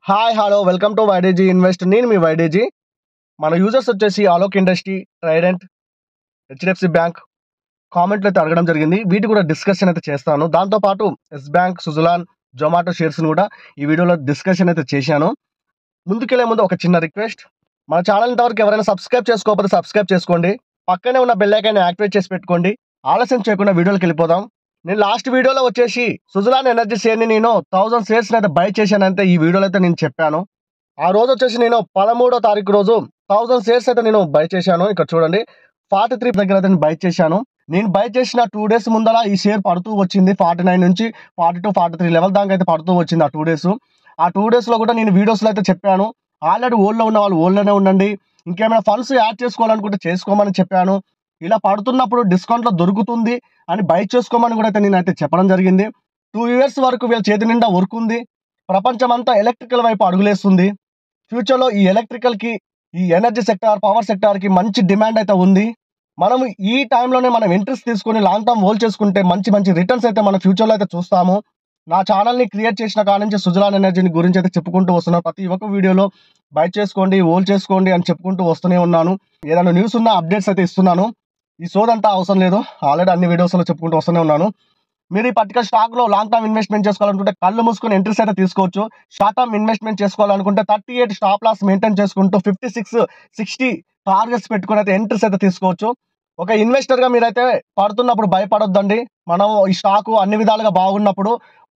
Hi hello welcome to వైడేజీ invest. నేను మీ వైడేజీ. మన యూజర్స్ వచ్చేసి Alok industry, Trident, HDFC bank కామెంట్లు అయితే అడగడం జరిగింది. వీటి కూడా డిస్కషన్ అయితే చేస్తాను. దాంతోపాటు ఎస్ బ్యాంక్, సుజలాన్, జొమాటో షేర్స్ని కూడా ఈ వీడియోలో డిస్కషన్ అయితే చేశాను. ముందుకెళ్లే ముందు ఒక చిన్న రిక్వెస్ట్, మన ఛానల్ ఇంతవరకు ఎవరైనా సబ్స్క్రైబ్ చేసుకోకపోతే సబ్స్క్రైబ్ చేసుకోండి. పక్కనే ఉన్న బెల్ ఐకాన్ని యాక్టివేట్ చేసి పెట్టుకోండి. ఆలస్యం చేయకుండా వీడియోకి వెళ్ళిపోదాం. నేను లాస్ట్ వీడియోలో వచ్చేసి సుజలాన్ ఎనర్జీ షేర్ని నేను 1000 షేర్స్ని అయితే బై చేశానంటే ఈ వీడియోలో అయితే నేను చెప్పాను. ఆ రోజు వచ్చేసి నేను 13వ తారీఖు రోజు 1000 షేర్స్ అయితే నేను బై చేశాను. ఇక్కడ చూడండి 43 దగ్గర అయితే నేను బై చేశాను. నేను బై చేసిన 2 డేస్ ముందర ఈ షేర్ పడుతూ వచ్చింది. 49 నుంచి 42, 43 లెవెల్ దాకా అయితే పడుతూ వచ్చింది ఆ 2 డేస్. ఆ 2 డేస్లో కూడా నేను వీడియోస్లో అయితే చెప్పాను, ఆల్రెడీ ఓల్డ్లో ఉన్న వాళ్ళు ఓల్డ్లోనే ఉండండి, ఇంకేమైనా ఫండ్స్ యాడ్ చేసుకోవాలనుకుంటే చేసుకోమని చెప్పాను. ఇలా పడుతున్నప్పుడు డిస్కౌంట్లో దొరుకుతుంది అని బై చేసుకోమని కూడా అయితే నేనైతే చెప్పడం జరిగింది. 2 ఇయర్స్ వరకు వీళ్ళ చేతి నిండా వర్క్ ఉంది. ప్రపంచం అంతా ఎలక్ట్రికల్ వైపు అడుగులేస్తుంది. ఫ్యూచర్లో ఈ ఎలక్ట్రికల్కి, ఈ ఎనర్జీ సెక్టార్, పవర్ సెక్టార్కి మంచి డిమాండ్ అయితే ఉంది. మనం ఈ టైంలోనే మనం ఇంట్రెస్ట్ తీసుకొని లాంగ్ టర్మ్ హోల్డ్ చేసుకుంటే మంచి మంచి రిటర్న్స్ అయితే మన ఫ్యూచర్లో అయితే చూస్తాము. నా ఛానల్ని క్రియేట్ చేసిన కాడ నుంచి సుజలాన్ ఎనర్జీని గురించి అయితే చెప్పుకుంటూ వస్తున్నాను. ప్రతి ఒక్క వీడియోలో బై చేసుకోండి, హోల్డ్ చేసుకోండి అని చెప్పుకుంటూ వస్తూనే ఉన్నాను. ఏదైనా న్యూస్ ఉన్న అప్డేట్స్ అయితే ఇస్తున్నాను. ఈ సోదంతా అవసరం లేదు, ఆల్రెడీ అన్ని వీడియోస్లో చెప్పుకుంటూ వస్తూనే ఉన్నాను. మీరు ఈ పర్టికులర్ స్టాక్లో లాంగ్ టర్మ్ ఇన్వెస్ట్మెంట్ చేసుకోవాలనుకుంటే కళ్ళు మూసుకొని ఎంట్రీస్ అయితే తీసుకోవచ్చు. షార్ట్ టర్మ్ ఇన్వెస్ట్మెంట్ చేసుకోవాలనుకుంటే 38 స్టాప్ లాస్ మెయింటైన్ చేసుకుంటూ 56, 60 టార్గెట్స్ పెట్టుకుని అయితే ఎంట్రీస్ అయితే తీసుకోవచ్చు. ఒక ఇన్వెస్టర్గా మీరైతే పడుతున్నప్పుడు భయపడొద్దండి. మనం ఈ స్టాకు అన్ని విధాలుగా బాగున్నప్పుడు,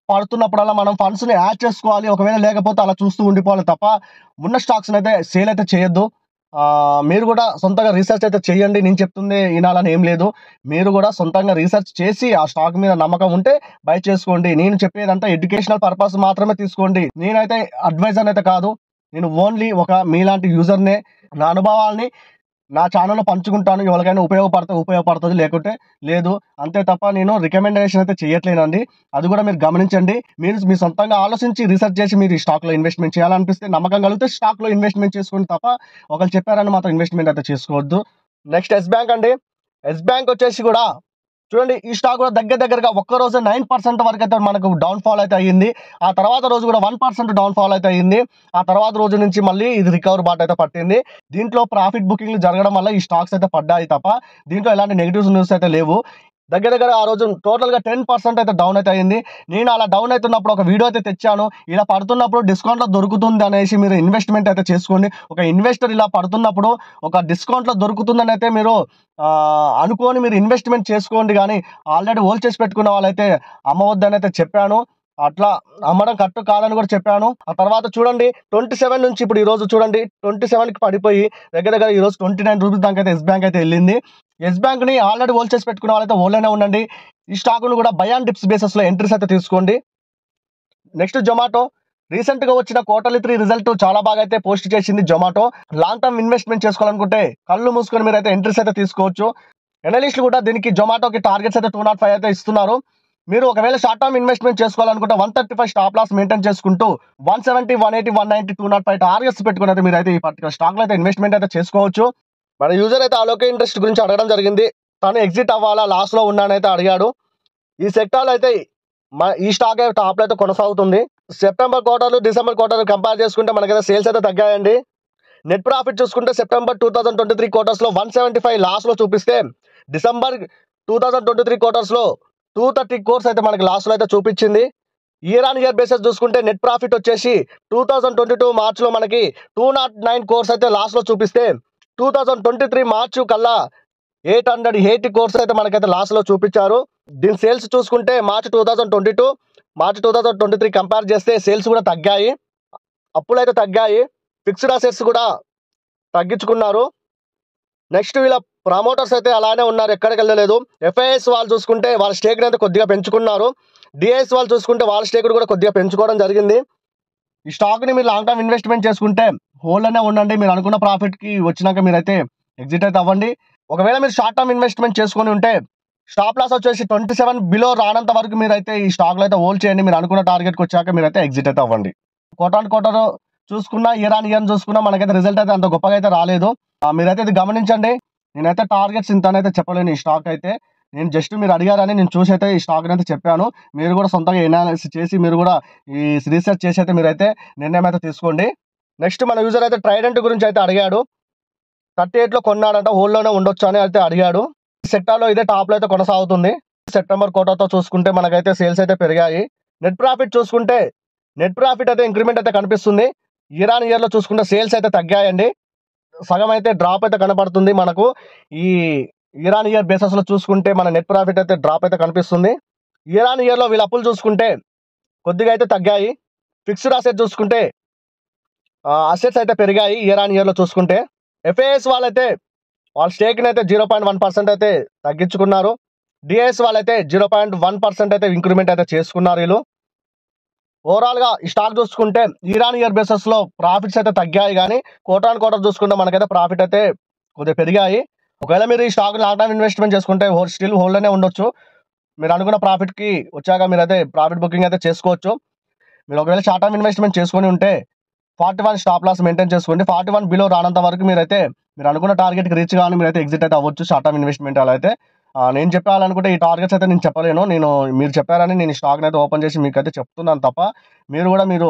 పడుతున్నప్పుడల్లా మనం ఫండ్స్ని యాడ్ చేసుకోవాలి. ఒకవేళ లేకపోతే అలా చూస్తూ ఉండిపోవాలి తప్ప ఉన్న స్టాక్స్ని అయితే సేల్ అయితే చేయొద్దు. మీరు కూడా సొంతంగా రీసెర్చ్ అయితే చేయండి. నేను చెప్తుంది వినాలని ఏం లేదు. మీరు కూడా సొంతంగా రీసెర్చ్ చేసి ఆ స్టాక్ మీద నమ్మకం ఉంటే బై చేసుకోండి. నేను చెప్పేదంతా ఎడ్యుకేషనల్ పర్పస్ మాత్రమే తీసుకోండి. నేనైతే అడ్వైజర్ అయితే కాదు. నేను ఓన్లీ ఒక మీలాంటి యూజర్నే. నా అనుభవాల్ని నా ఛానల్లో పంచుకుంటాను. ఎవరికైనా ఉపయోగపడుతుంది, లేకుంటే లేదు. అంతే తప్ప నేను రికమెండేషన్ అయితే చేయట్లేనండి. అది కూడా మీరు గమనించండి. మీరు మీ సొంతంగా ఆలోచించి రీసెర్చ్ చేసి మీరు ఈ స్టాక్లో ఇన్వెస్ట్మెంట్ చేయాలనిపిస్తే, నమ్మకం కలిగితే స్టాక్లో ఇన్వెస్ట్మెంట్ చేసుకోండి తప్ప ఒకరు చెప్పారని మాత్రం ఇన్వెస్ట్మెంట్ అయితే చేసుకోవద్దు. నెక్స్ట్ ఎస్ బ్యాంక్ అండి. ఎస్ బ్యాంక్ వచ్చేసి కూడా చూడండి, ఈ స్టాక్ కూడా దగ్గరగా ఒక్కరోజు 9% వరకు అయితే మనకు డౌన్ఫాల్ అయితే అయ్యింది. ఆ తర్వాత రోజు కూడా 1% డౌన్ఫాల్ అయితే అయ్యింది. ఆ తర్వాత రోజు నుంచి మళ్ళీ ఇది రికవర్ బాట్ అయితే పట్టింది. దీంట్లో ప్రాఫిట్ బుకింగ్లు జరగడం వల్ల ఈ స్టాక్స్ అయితే పడ్డాయి తప్ప దీంట్లో ఎలాంటి నెగిటివ్ న్యూస్ అయితే లేవు. దగ్గర ఆ రోజు టోటల్గా 10% అయితే డౌన్ అయితే అయింది. నేను అలా డౌన్ అవుతున్నప్పుడు ఒక వీడియో అయితే తెచ్చాను. ఇలా పడుతున్నప్పుడు డిస్కౌంట్లో దొరుకుతుంది అనేసి మీరు ఇన్వెస్ట్మెంట్ అయితే చేసుకోండి. ఒక ఇన్వెస్టర్ ఇలా పడుతున్నప్పుడు ఒక డిస్కౌంట్లో దొరుకుతుందని అయితే మీరు అనుకోని మీరు ఇన్వెస్ట్మెంట్ చేసుకోండి. కానీ ఆల్రెడీ హోల్డ్ చేసి పెట్టుకున్న వాళ్ళైతే అమ్మవద్దని అయితే చెప్పాను. అట్లా అమ్మడం కరెక్ట్ కాదని కూడా చెప్పాను. ఆ తర్వాత చూడండి 27 నుంచి ఇప్పుడు ఈ రోజు చూడండి 27కి పడిపోయి దగ్గర ఈ రోజు 29 రూపీస్ దాకా అయితే ఎస్ బ్యాంక్ అయితే వెళ్ళింది. ఎస్ బ్యాంక్ని ఆల్రెడీ హోల్డ్ చేసి పెట్టుకున్న వాళ్ళైతే హోల్డ్లోనే ఉండండి. ఈ స్టాక్ను కూడా బై అండ్ డిప్స్ బేసెస్లో ఎంట్రీస్ అయితే తీసుకోండి. నెక్స్ట్ జొమాటో. రీసెంట్గా వచ్చిన Q3 రిజల్ట్ చాలా బాగా అయితే పోస్ట్ చేసింది జొమాటో. లాంగ్ టర్మ్ ఇన్వెస్ట్మెంట్ చేసుకోవాలనుకుంటే కళ్ళు మూసుకొని మీరు అయితే ఎంట్రీస్ అయితే తీసుకోవచ్చు. ఎనలిస్టులు కూడా దీనికి జొమాటోకి టార్గెట్స్ అయితే 205 అయితే ఇస్తున్నారు. మీరు ఒకవేళ షార్ట్ టర్మ్ ఇన్వెస్ట్మెంట్ చేసుకోవాలనుకుంటే 135 స్టాప్ లాస్ మెయింటైన్ చేసుకుంటూ 170, 180, 190, 205 టార్గెట్స్ పెట్టుకుని అయితే మీరు అయితే ఈ పర్టికులర్ స్టాక్లో అయితే ఇన్వెస్ట్మెంట్ అయితే చేసుకోవచ్చు. మన యూజర్ అయితే ఆలోకే ఇంట్రెస్ట్ గురించి అడగడం జరిగింది. తను ఎగ్జిట్ అవ్వాలా, లాస్లో ఉన్నానైతే అడిగాడు. ఈ సెక్టార్లో అయితే ఈ స్టాక్ టాప్లో అయితే కొనసాగుతుంది. September quarter, December quarter compare చేసుకుంటే మనకైతే సేల్స్ అయితే తగ్గాయండి. నెట్ ప్రాఫిట్ చూసుకుంటే సెప్టెంబర్ 2023 క్వార్టర్స్లో 175 లాస్లో చూపిస్తే డిసెంబర్ 2023 క్వార్టర్స్లో 230 crores అయితే మనకి లాస్లో అయితే చూపించింది. ఇయర్ ఆన్ ఇయర్ బేసిస్ చూసుకుంటే నెట్ ప్రాఫిట్ వచ్చేసి 2022 మార్చ్లో మనకి 209 crores అయితే లాస్లో చూపిస్తే 2023 మార్చ్ కల్లా 880 crores అయితే మనకైతే లాస్లో చూపించారు. దీని సేల్స్ చూసుకుంటే మార్చ్ 2022, మార్చ్ 2023 కంపేర్ చేస్తే సేల్స్ కూడా తగ్గాయి, అప్పులు అయితే తగ్గాయి, ఫిక్స్డ్ అసెట్స్ కూడా తగ్గించుకున్నారు. నెక్స్ట్ వీళ్ళ ప్రమోటర్స్ అయితే అలానే ఉన్నారు, ఎక్కడికి వెళ్ళలేదు. ఎఫ్ఐఎస్ వాళ్ళు చూసుకుంటే వాళ్ళ స్టేక్ని అయితే కొద్దిగా పెంచుకున్నారు. డిఐఎస్ వాళ్ళు చూసుకుంటే వాళ్ళ స్టేక్ కూడా కొద్దిగా పెంచుకోవడం జరిగింది. ఈ స్టాక్ని మీరు లాంగ్ టర్మ్ ఇన్వెస్ట్మెంట్ చేసుకుంటే హోల్డ్లోనే ఉండండి. మీరు అనుకున్న ప్రాఫిట్కి వచ్చినాక మీరైతే ఎగ్జిట్ అయితే అవ్వండి. ఒకవేళ మీరు షార్ట్ టర్మ్ ఇన్వెస్ట్మెంట్ చేసుకొని ఉంటే స్టాప్ లాస్ వచ్చేసి 27 బిలో రానంత వరకు మీరైతే ఈ స్టాక్లో అయితే హోల్డ్ చేయండి. మీరు అనుకున్న టార్గెట్కి వచ్చాక మీరైతే ఎగ్జిట్ అయితే అవ్వండి. క్వార్టర్ చూసుకున్నా, ఇయర్ ఆన్ ఇయర్ చూసుకున్నా మనకైతే రిజల్ట్ అయితే అంత గొప్పగా అయితే రాలేదు. మీరైతే ఇది గమనించండి. నేనైతే టార్గెట్స్ ఇంతనైతే చెప్పలేను ఈ స్టాక్ అయితే. నేను జస్ట్ మీరు అడిగారని నేను చూసి అయితే ఈ స్టాక్ని అయితే చెప్పాను. మీరు కూడా సొంతంగా ఎనాలిసిస్ చేసి మీరు కూడా ఈ రీసెర్చ్ చేసి అయితే మీరైతే నిర్ణయం అయితే తీసుకోండి. నెక్స్ట్ మన యూజర్ అయితే ట్రైడెంట్ గురించి అయితే అడిగాడు. 38లో కొన్నాడంట, హోల్డ్లోనే ఉండొచ్చు అని అయితే అడిగాడు. సెక్టార్లో ఇదే టాప్లో అయితే కొనసాగుతుంది. సెప్టెంబర్ కోటాతో చూసుకుంటే మనకైతే సేల్స్ అయితే పెరిగాయి. నెట్ ప్రాఫిట్ చూసుకుంటే నెట్ ప్రాఫిట్ అయితే ఇంక్రిమెంట్ అయితే కనిపిస్తుంది. ఇయర్ ఆన్ ఇయర్లో చూసుకుంటే సేల్స్ అయితే తగ్గాయండి. సగం అయితే డ్రాప్ అయితే కనపడుతుంది మనకు. ఈ ఇయర్ ఆన్ ఇయర్ బేసిస్లో చూసుకుంటే మన నెట్ ప్రాఫిట్ అయితే డ్రాప్ అయితే కనిపిస్తుంది. ఇయర్ ఆన్ ఇయర్లో వీళ్ళ అప్పులు చూసుకుంటే కొద్దిగా అయితే తగ్గాయి. ఫిక్స్డ్ అసెట్ చూసుకుంటే అసెట్స్ అయితే పెరిగాయి ఇయర్ ఆన్ ఇయర్లో చూసుకుంటే. ఎఫ్ఏఎస్ వాళ్ళైతే వాళ్ళ స్టేక్ని అయితే 0.1% అయితే తగ్గించుకున్నారు. డిఐఎస్ వాళ్ళైతే 0.1% అయితే ఇంక్రిమెంట్ అయితే చేసుకున్నారు వీళ్ళు. ఓవరాల్గా ఈ స్టాక్ చూసుకుంటే ఇయర్ ఆన్ ఇయర్ బేసిస్లో ప్రాఫిట్స్ అయితే తగ్గాయి, కానీ క్వార్టర్ చూసుకుంటే మనకైతే ప్రాఫిట్ అయితే కొద్దిగా పెరిగాయి. ఒకవేళ మీరు ఈ స్టాక్ లాంగ్ టర్మ్ ఇన్వెస్ట్మెంట్ చేసుకుంటే స్టిల్ హోల్డ్లోనే ఉండొచ్చు. మీరు అనుకున్న ప్రాఫిట్కి వచ్చాక మీరైతే ప్రాఫిట్ బుకింగ్ అయితే చేసుకోవచ్చు. మీరు ఒకవేళ షార్ట్ టర్మ్ ఇన్వెస్ట్మెంట్ చేసుకొని ఉంటే 41 స్టాప్ లాస్ మెయింటైన్ చేసుకోండి. 41 బిలో రానంత వరకు మీరైతే మీరు అనుకున్న టార్గెట్కి రీచ్ కానీ మీరైతే ఎగ్జిట్ అయితే అవ్వచ్చు షార్ట్ టర్మ్ ఇన్వెస్ట్మెంట్. అలా అయితే నేను చెప్పాలనుకుంటే ఈ టార్గెట్స్ అయితే నేను చెప్పలేను. మీరు చెప్పారని నేను ఈ స్టాక్ని అయితే ఓపెన్ చేసి మీకు అయితే చెప్తున్నాను తప్ప, మీరు కూడా మీరు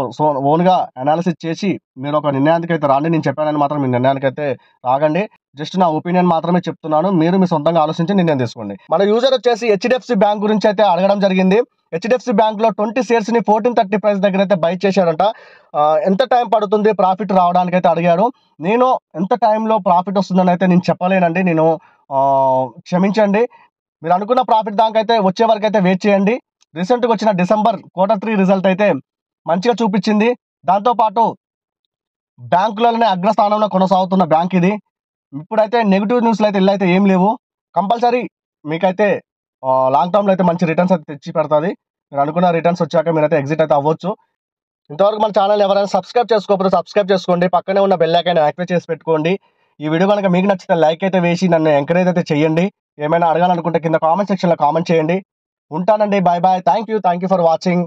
ఓన్గా అనాలిసిస్ చేసి మీరు ఒక నిర్ణయానికి అయితే రాండి. నేను చెప్పానని మాత్రం మీ నిర్ణయానికి అయితే రాగండి. జస్ట్ నా ఒపీనియన్ మాత్రమే చెప్తున్నాను. మీరు మీ సొంతంగా ఆలోచించి నిర్ణయం తీసుకోండి. మన యూజర్ వచ్చేసి హెచ్డిఎఫ్సి బ్యాంక్ గురించి అయితే అడగడం జరిగింది. హెచ్డిఎఫ్సి బ్యాంక్లో 20 షేర్స్ని 1430 ప్రైస్ దగ్గర అయితే బై చేశాడంట. ఎంత టైం పడుతుంది ప్రాఫిట్ రావడానికి అయితే అడిగాడు. నేను ఎంత టైంలో ప్రాఫిట్ వస్తుందని అయితే నేను చెప్పలేనండి. క్షమించండి. మీరు అనుకున్న ప్రాఫిట్ దానికైతే వచ్చే వరకు అయితే వెయిట్ చేయండి. రీసెంట్గా వచ్చిన డిసెంబర్ Q3 రిజల్ట్ అయితే మంచిగా చూపించింది. దాంతోపాటు బ్యాంకులలోనే అగ్రస్థానంలో కొనసాగుతున్న బ్యాంక్ ఇది. ఇప్పుడైతే నెగిటివ్ న్యూస్లు అయితే ఇల్లైతే ఏం లేవు. కంపల్సరీ మీకైతే లాంగ్ టర్మ్లో అయితే మంచి రిటర్న్స్ అయితే తెచ్చి పెడుతుంది. మీరు అనుకున్న రిటర్న్స్ వచ్చాక మీరైతే ఎగ్జిట్ అయితే అవ్వచ్చు. ఇంతవరకు మన ఛానల్ ఎవరైనా సబ్స్క్రైబ్ చేసుకోకపోతే సబ్స్క్రైబ్ చేసుకోండి. పక్కనే ఉన్న బెల్ ఐకాన్ యాక్టివేట్ చేసి పెట్టుకోండి. ఈ వీడియో కనుక మీకు నచ్చితే లైక్ అయితే వేసి నన్ను ఎంకరేజ్ అయితే చేయండి. ఏమైనా అడగాలనుకుంటే కింద కామెంట్ సెక్షన్లో కామెంట్ చేయండి. ఉంటానండి. Bye bye. Thank you for watching.